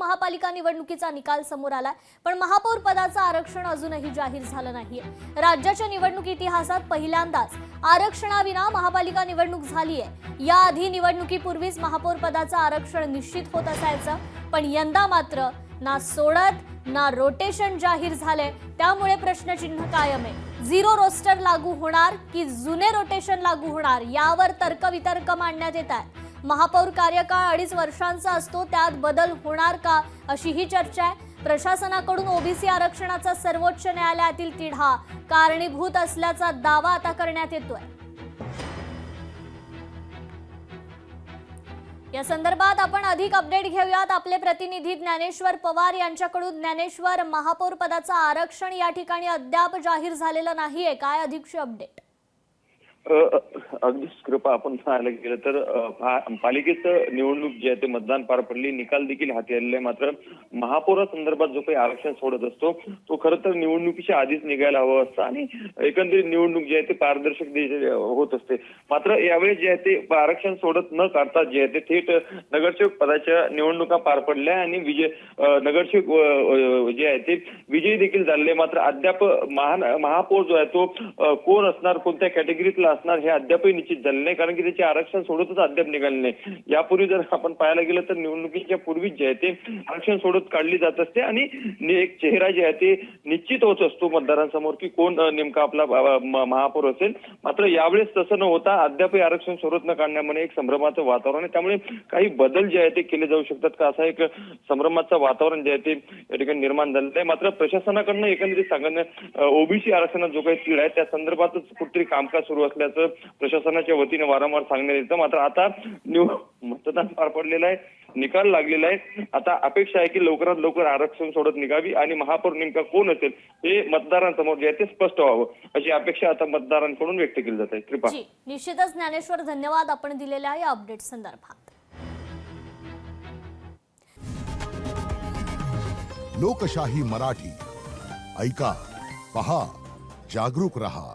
महापालिका निवडणुकीचा निकाल समोर आलाय, पण महापौर पदाचं आरक्षण अजूनही जाहीर झालं नाहीये। राज्याच्या निवडणूक इतिहासात पहिल्यांदाच आरक्षणाविना महापालिका निवडणूक झालीये। याआधी निवडणुकीपूर्वीच महापौर पदाचं आरक्षण निश्चित होत असायचं, पण यंदा मात्र ना सोडत ना रोटेशन जाहीर झाले। त्यामुळे प्रश्नचिन्ह कायम आहे। झिरो रोस्टर लागू होणार की जुने रोटेशन लागू होणार यावर तर्कवितर्क मांडण्यात येत आहे। महापौर कार्यकाळ 2.5 वर्षांचा असतो, त्यात बदल होणार का अशी ही चर्चा आहे। प्रशासनाकडून ओबीसी आरक्षणाचा सर्वोच्च न्यायालयातील तिढा कारणीभूत असल्याचा दावा आता करण्यात येतोय। या संदर्भात आपण अधिक अपडेट घेऊयात आपले प्रतिनिधी ज्ञानेश्वर पवार यांच्याकडून। ज्ञानेश्वर, महापौर पदाचं आरक्षण या ठिकाणी अद्याप जाहीर झालेलं नाहीये, काय अधिकची अपडेट? अगदीच कृपा आपण पाहायला गेलं तर पालिकेचं निवडणूक जे आहे ते मतदान पार पडली, निकाल देखील हाती आलेले आहे। मात्र महापौरासंदर्भात जो काही आरक्षण सोडत असतो तो खरं तर निवडणुकीच्या आधीच निघायला हवं असतं आणि एकंदरीत निवडणूक जी आहे ते पारदर्शक होत असते। मात्र यावेळेस जे आहे ते आरक्षण सोडत न काढता जे आहे ते थेट नगरसेवक पदाच्या निवडणुका पार पडल्या आणि नगरसेवक जे आहे ते विजयी देखील झाले। मात्र अद्याप महापौर जो आहे तो कोण असणार, कोणत्या कॅटेगरीतला असणार हे अद्यापही निश्चित झाले नाही, कारण की त्याचे आरक्षण सोडतच अद्याप निघाले नाही। यापूर्वी जर आपण पाहायला गेलं तर निवडणुकीच्या पूर्वीच जे आहे ते आरक्षण सोडत काढली जात असते आणि एक चेहरा जे आहे ते निश्चित होत असतो मतदारांसमोर की कोण नेमका आपला महापौर असेल। मात्र यावेळेस तसं न होता अद्यापही आरक्षण सोडत न काढण्यामुळे एक संभ्रमाचं वातावरण आहे। त्यामुळे काही बदल जे आहे ते केले जाऊ शकतात का, असा एक संभ्रमाचं वातावरण जे आहे ते या ठिकाणी निर्माण झालेलं आहे। मात्र प्रशासनाकडनं एकंदरीत सांगणं ओबीसी आरक्षणात जो काही तीळ आहे त्या संदर्भातच कुठेतरी कामकाज सुरू असल्याचं प्रशासनाच्या वतीने वारंवार सांगण्यात येतं। मात्र आता मतदान पार पडलेलं आहे, निकाल लागलेला आहे। आता अपेक्षा आहे की लवकरात लवकर आरक्षण सोडत निघावी आणि महापौर नेमका कोण असेल हे मतदारांसमोर जे आहे ते स्पष्ट व्हावं अशी अपेक्षा आता मतदारांकडून व्यक्त केली जात आहे। कृपा, निश्चितच ज्ञानेश्वर, धन्यवाद आपण दिलेल्या या अपडेट संदर्भात। लोकशाही मराठी ऐका, पहा, जागरूक रहा।